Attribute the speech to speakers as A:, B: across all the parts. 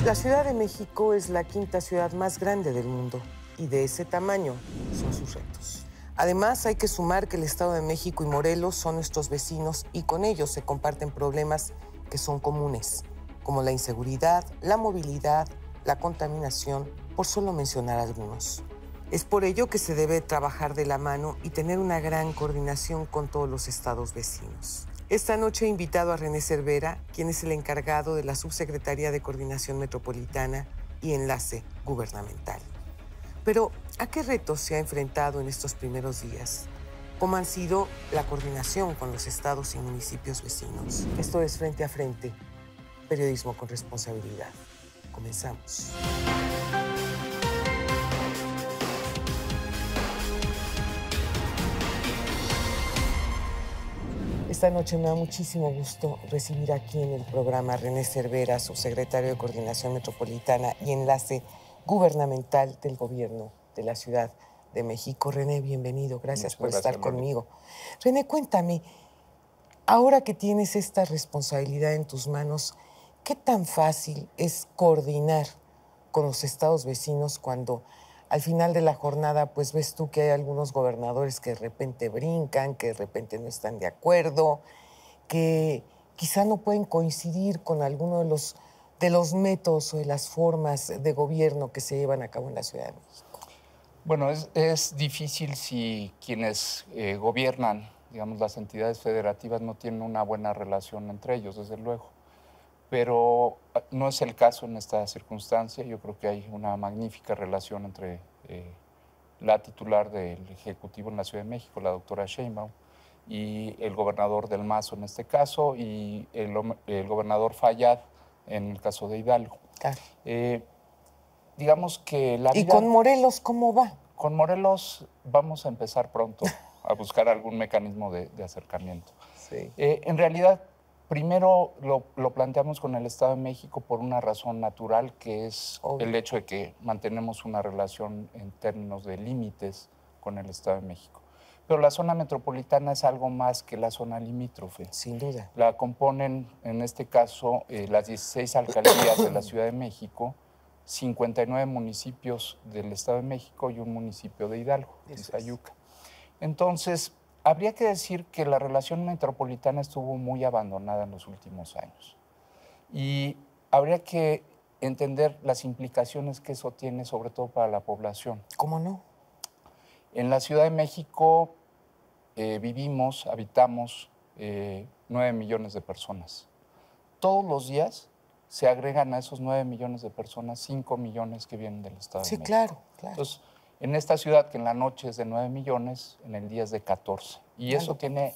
A: La Ciudad de México es la quinta ciudad más grande del mundo y de ese tamaño son sus retos. Además, hay que sumar que el Estado de México y Morelos son nuestros vecinos y con ellos se comparten problemas que son comunes, como la inseguridad, la movilidad, la contaminación, por solo mencionar algunos. Es por ello que se debe trabajar de la mano y tener una gran coordinación con todos los estados vecinos. Esta noche he invitado a René Cervera, quien es el encargado de la Subsecretaría de Coordinación Metropolitana y Enlace Gubernamental. Pero, ¿a qué retos se ha enfrentado en estos primeros días? ¿Cómo han sido la coordinación con los estados y municipios vecinos? Esto es Frente a Frente, periodismo con responsabilidad. Comenzamos. Esta noche me da muchísimo gusto recibir aquí en el programa a René Cervera, subsecretario de Coordinación Metropolitana y Enlace Gubernamental del Gobierno de la Ciudad de México. René, bienvenido. Gracias por estar conmigo. René, cuéntame, ahora que tienes esta responsabilidad en tus manos, ¿qué tan fácil es coordinar con los estados vecinos cuando al final de la jornada, pues ves tú que hay algunos gobernadores que de repente brincan, que de repente no están de acuerdo, que quizá no pueden coincidir con alguno de los métodos o de las formas de gobierno que se llevan a cabo en la Ciudad de México?
B: Bueno, es difícil si quienes gobiernan, digamos, las entidades federativas no tienen una buena relación entre ellos, desde luego. Pero no es el caso en esta circunstancia. Yo creo que hay una magnífica relación entre la titular del Ejecutivo en la Ciudad de México, la doctora Sheinbaum, y el gobernador del Mazo en este caso, y el gobernador Fayad en el caso de Hidalgo.
A: Claro.
B: Digamos que la vida...
A: ¿Y con Morelos cómo va?
B: Con Morelos vamos a empezar pronto a buscar algún mecanismo de acercamiento.
A: Sí.
B: En realidad, primero lo planteamos con el Estado de México por una razón natural, que es el hecho de que mantenemos una relación en términos de límites con el Estado de México. Pero la zona metropolitana es algo más que la zona limítrofe.
A: Sin duda.
B: La componen, en este caso, las 16 alcaldías de la Ciudad de México, 59 municipios del Estado de México y un municipio de Hidalgo, Iztayuca. Entonces, habría que decir que la relación metropolitana estuvo muy abandonada en los últimos años. Y habría que entender las implicaciones que eso tiene, sobre todo para la población.
A: ¿Cómo no?
B: En la Ciudad de México habitamos 9 millones de personas. Todos los días se agregan a esos 9 millones de personas 5 millones que vienen del Estado de México.
A: Sí, claro, claro.
B: Entonces, en esta ciudad, que en la noche es de 9 millones, en el día es de 14. Y eso tiene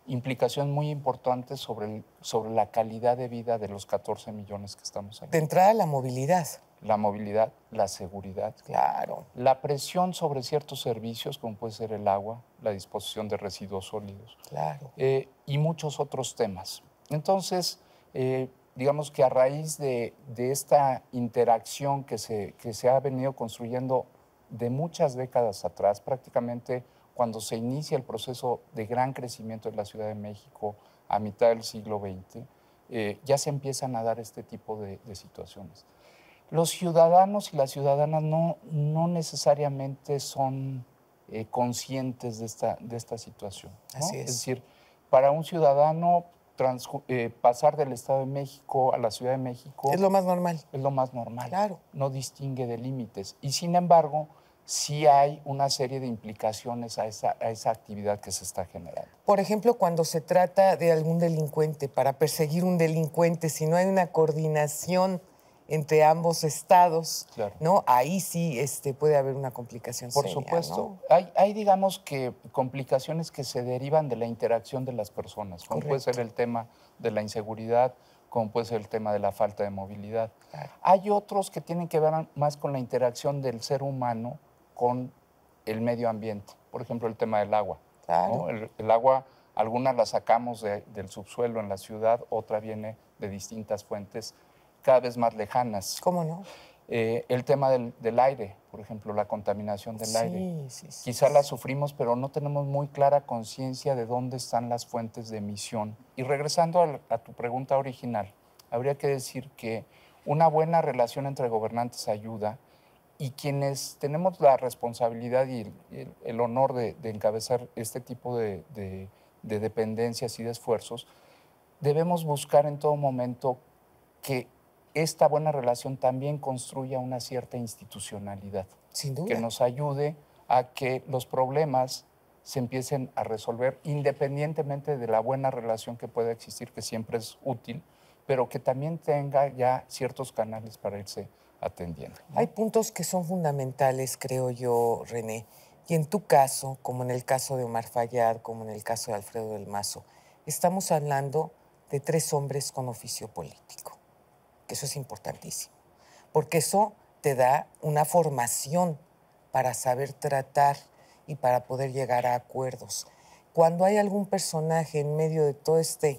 B: implicaciones muy importantes sobre la calidad de vida de los 14 millones que estamos aquí.
A: De entrada, la movilidad.
B: La movilidad, la seguridad.
A: Claro.
B: La presión sobre ciertos servicios, como puede ser el agua, la disposición de residuos sólidos.
A: Claro.
B: Y muchos otros temas. Entonces, digamos que a raíz de esta interacción que se ha venido construyendo de muchas décadas atrás, prácticamente cuando se inicia el proceso de gran crecimiento de la Ciudad de México a mitad del siglo XX, ya se empiezan a dar este tipo de situaciones. Los ciudadanos y las ciudadanas no necesariamente son conscientes de esta situación, ¿no?
A: Así es.
B: Es decir, para un ciudadano pasar del Estado de México a la Ciudad de México...
A: Es lo más normal.
B: Es lo más normal.
A: Claro.
B: No distingue de límites. Y sin embargo, sí hay una serie de implicaciones a esa actividad que se está generando.
A: Por ejemplo, cuando se trata de algún delincuente, para perseguir un delincuente, si no hay una coordinación entre ambos estados,
B: claro,
A: ¿no? Ahí sí puede haber una complicación
B: Por
A: seria,
B: supuesto.
A: ¿no?
B: Hay, digamos, que complicaciones que se derivan de la interacción de las personas, como puede ser el tema de la inseguridad, como puede ser el tema de la falta de movilidad.
A: Claro.
B: Hay otros que tienen que ver más con la interacción del ser humano con el medio ambiente. Por ejemplo, el tema del agua.
A: Claro.
B: ¿No? El agua, algunas la sacamos del subsuelo en la ciudad, otra viene de distintas fuentes cada vez más lejanas.
A: ¿Cómo no?
B: El tema del aire, por ejemplo, la contaminación del aire.
A: Sí,
B: Quizá la sufrimos, pero no tenemos muy clara conciencia de dónde están las fuentes de emisión. Y regresando a tu pregunta original, habría que decir que Una buena relación entre gobernantes ayuda, y quienes tenemos la responsabilidad y el honor de encabezar este tipo de dependencias y de esfuerzos, debemos buscar en todo momento que esta buena relación también construya una cierta institucionalidad,
A: Sin
B: que
A: duda.
B: nos ayude a que los problemas se empiecen a resolver independientemente de la buena relación que pueda existir, que siempre es útil, pero que también tenga ya ciertos canales para irse atendiendo, ¿no?
A: Hay puntos que son fundamentales, creo yo, René. Y en tu caso, como en el caso de Omar Fayad, como en el caso de Alfredo del Mazo, estamos hablando de 3 hombres con oficio político, que eso es importantísimo, porque eso te da una formación para saber tratar y para poder llegar a acuerdos. Cuando hay algún personaje en medio de todo esta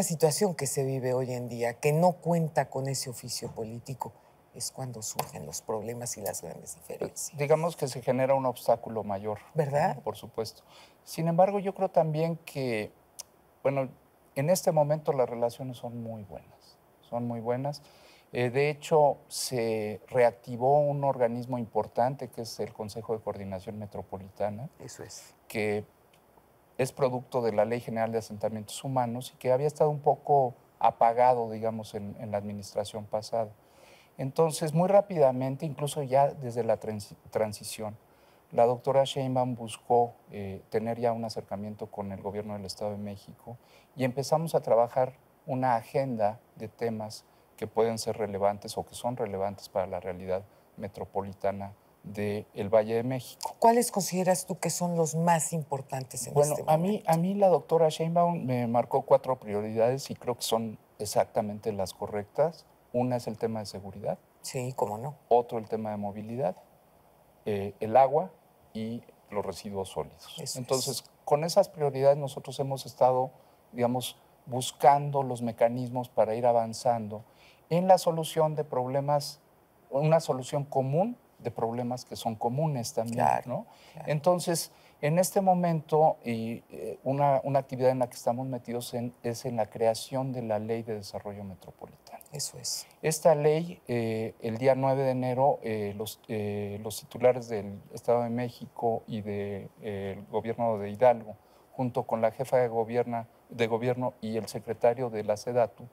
A: situación que se vive hoy en día, que no cuenta con ese oficio político, es cuando surgen los problemas y las grandes diferencias.
B: Digamos que se genera un obstáculo mayor,
A: ¿Verdad?
B: ¿no? Por supuesto. Sin embargo, yo creo también que, bueno, en este momento las relaciones son muy buenas, son muy buenas. De hecho, se reactivó un organismo importante que es el Consejo de Coordinación Metropolitana,
A: Eso es.
B: que es producto de la Ley General de Asentamientos Humanos y que había estado un poco apagado, digamos, en la administración pasada. Entonces, muy rápidamente, incluso ya desde la transición, la doctora Sheinbaum buscó tener ya un acercamiento con el gobierno del Estado de México y empezamos a trabajar una agenda de temas que pueden ser relevantes o que son relevantes para la realidad metropolitana del Valle de México.
A: ¿Cuáles consideras tú que son los más importantes en
B: Bueno,
A: este momento?
B: a mí la doctora Sheinbaum me marcó 4 prioridades y creo que son exactamente las correctas. Una es el tema de seguridad.
A: Sí, cómo no.
B: Otro el tema de movilidad, el agua y los residuos sólidos.
A: Eso
B: Entonces,
A: es.
B: con esas prioridades nosotros hemos estado, digamos, buscando los mecanismos para ir avanzando en la solución de problemas, una solución común de problemas que son comunes también,
A: Claro,
B: ¿no?
A: claro.
B: Entonces, en este momento, una actividad en la que estamos metidos es en la creación de la Ley de Desarrollo Metropolitano.
A: Eso es.
B: Esta ley, el día 9 de enero, los titulares del Estado de México y del gobierno de Hidalgo, junto con la jefa de gobierno y el secretario de la SEDATU,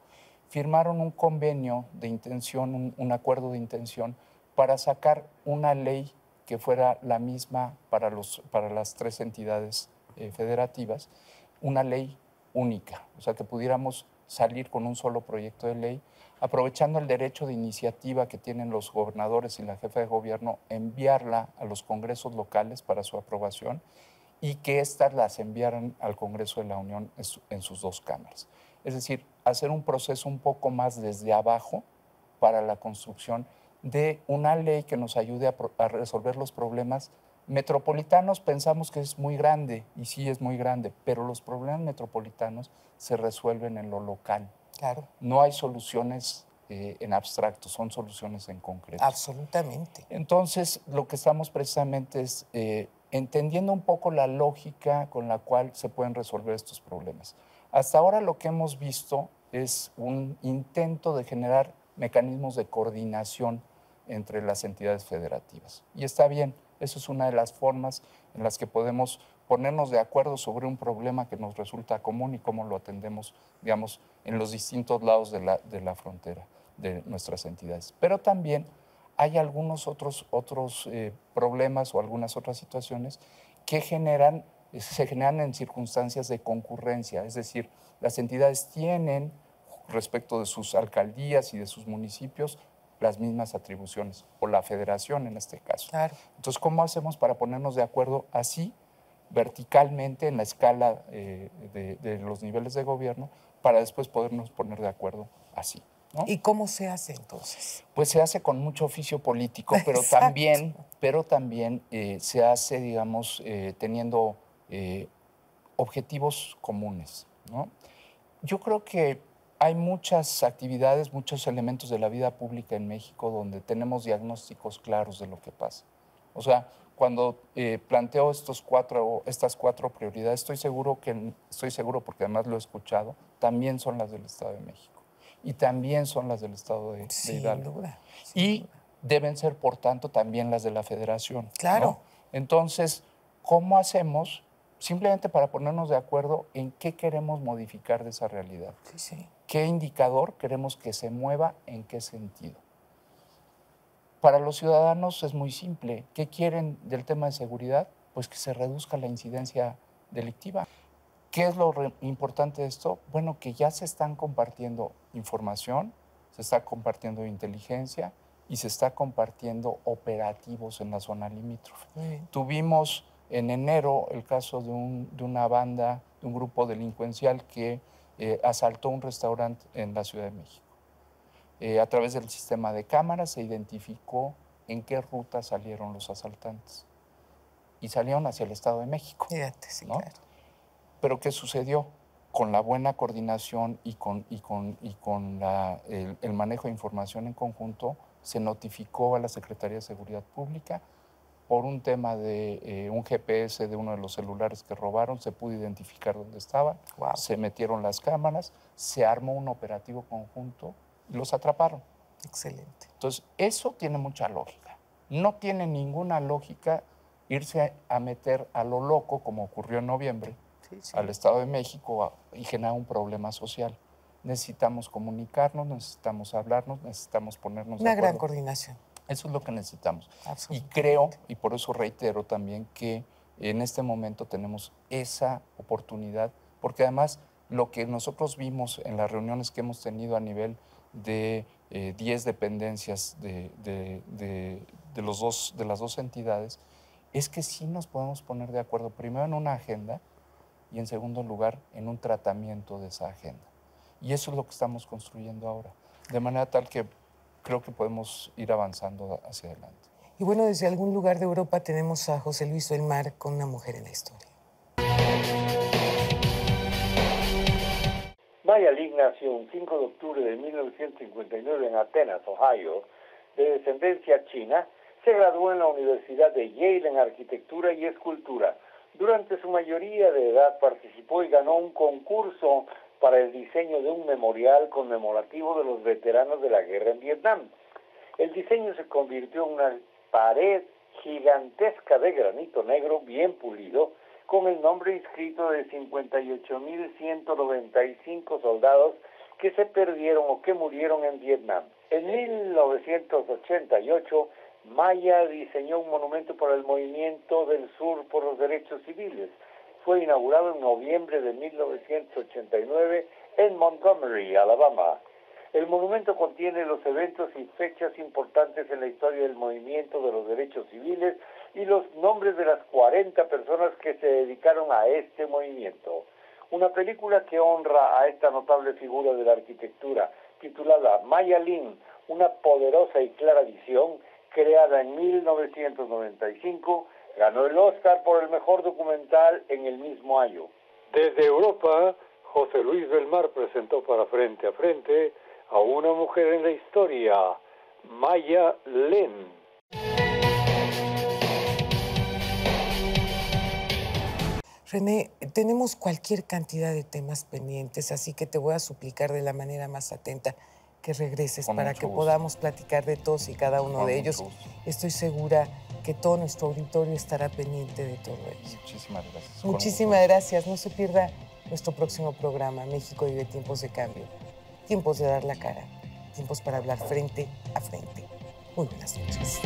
B: firmaron un convenio de intención, un acuerdo de intención para sacar una ley que fuera la misma para las 3 entidades federativas, una ley única, o sea, que pudiéramos salir con un solo proyecto de ley, aprovechando el derecho de iniciativa que tienen los gobernadores y la jefa de gobierno, enviarla a los congresos locales para su aprobación y que éstas las enviaran al Congreso de la Unión en sus 2 cámaras. Es decir, hacer un proceso un poco más desde abajo para la construcción de una ley que nos ayude a resolver los problemas metropolitanos. Pensamos que es muy grande, y sí es muy grande, pero los problemas metropolitanos se resuelven en lo local.
A: Claro.
B: No hay soluciones en abstracto, son soluciones en concreto.
A: Absolutamente.
B: Entonces, lo que estamos precisamente es entendiendo un poco la lógica con la cual se pueden resolver estos problemas. Hasta ahora lo que hemos visto es un intento de generar mecanismos de coordinación entre las entidades federativas. Y está bien, eso es una de las formas en las que podemos ponernos de acuerdo sobre un problema que nos resulta común y cómo lo atendemos, digamos, en los distintos lados de la frontera de nuestras entidades. Pero también hay algunos otros problemas o algunas otras situaciones que se generan en circunstancias de concurrencia, es decir, las entidades tienen respecto de sus alcaldías y de sus municipios las mismas atribuciones, o la federación en este caso.
A: Claro.
B: Entonces, ¿cómo hacemos para ponernos de acuerdo así, verticalmente, en la escala de los niveles de gobierno, para después podernos poner de acuerdo así, ¿no?
A: ¿Y cómo se hace entonces?
B: Pues se hace con mucho oficio político, pero
A: Exacto.
B: también se hace, digamos, teniendo objetivos comunes, ¿no? Yo creo que hay muchas actividades, muchos elementos de la vida pública en México donde tenemos diagnósticos claros de lo que pasa. O sea, cuando planteo estas cuatro prioridades, estoy seguro porque además lo he escuchado, también son las del Estado de México y también son las del Estado de Hidalgo. Y deben ser, por tanto, también las de la Federación.
A: Claro.
B: ¿No? Entonces, ¿cómo hacemos? Simplemente para ponernos de acuerdo en qué queremos modificar de esa realidad. ¿Qué indicador queremos que se mueva en qué sentido? Para los ciudadanos es muy simple. ¿Qué quieren del tema de seguridad? Pues que se reduzca la incidencia delictiva. ¿Qué es lo importante de esto? Bueno, que ya se están compartiendo información, se está compartiendo inteligencia y se está compartiendo operativos en la zona limítrofe. Tuvimos en enero el caso de una banda, de un grupo delincuencial que asaltó un restaurante en la Ciudad de México. A través del sistema de cámaras se identificó en qué ruta salieron los asaltantes. Y salieron hacia el Estado de México.
A: Fíjate, sí,
B: ¿no?
A: claro.
B: Pero ¿qué sucedió? Con la buena coordinación y con el manejo de información en conjunto, se notificó a la Secretaría de Seguridad Pública por un tema de un GPS de uno de los celulares que robaron, se pudo identificar dónde estaban, se metieron las cámaras, se armó un operativo conjunto y los atraparon.
A: Excelente.
B: Entonces, eso tiene mucha lógica. No tiene ninguna lógica irse a meter a lo loco, como ocurrió en noviembre, al Estado de México y generar un problema social. Necesitamos comunicarnos, necesitamos hablarnos, necesitamos ponernos de acuerdo.
A: Una gran coordinación.
B: Eso es lo que necesitamos. Y creo, y por eso reitero también, que en este momento tenemos esa oportunidad, porque además lo que nosotros vimos en las reuniones que hemos tenido a nivel de 10 dependencias de las dos entidades, es que sí nos podemos poner de acuerdo, primero en una agenda y en segundo lugar en un tratamiento de esa agenda. Y eso es lo que estamos construyendo ahora, de manera tal que creo que podemos ir avanzando hacia adelante.
A: Y bueno, desde algún lugar de Europa tenemos a José Luis del Mar con Una mujer en la historia.
C: Maya Lin nació un 5 de octubre de 1959 en Atenas, Ohio, de descendencia china. Se graduó en la Universidad de Yale en Arquitectura y Escultura. Durante su mayoría de edad participó y ganó un concurso para el diseño de un memorial conmemorativo de los veteranos de la guerra en Vietnam. El diseño se convirtió en una pared gigantesca de granito negro bien pulido, con el nombre inscrito de 58.195 soldados que se perdieron o que murieron en Vietnam. En 1988, Maya diseñó un monumento para el movimiento del sur por los derechos civiles. Fue inaugurado en noviembre de 1989 en Montgomery, Alabama. El monumento contiene los eventos y fechas importantes en la historia del movimiento de los derechos civiles y los nombres de las 40 personas que se dedicaron a este movimiento. Una película que honra a esta notable figura de la arquitectura, titulada Maya Lin, una poderosa y clara visión, creada en 1995, ganó el Oscar por el mejor documental en el mismo año.
D: Desde Europa, José Luis del Mar presentó para Frente a Frente a Una mujer en la historia, Maya Lin.
A: René, tenemos cualquier cantidad de temas pendientes, así que te voy a suplicar de la manera más atenta que regreses para que podamos platicar de todos y cada uno de ellos. Estoy segura que todo nuestro auditorio estará pendiente de todo ello.
B: Muchísimas gracias.
A: Muchísimas gracias. No se pierda nuestro próximo programa, México vive tiempos de cambio, tiempos de dar la cara, tiempos para hablar frente a frente. Muy buenas noches.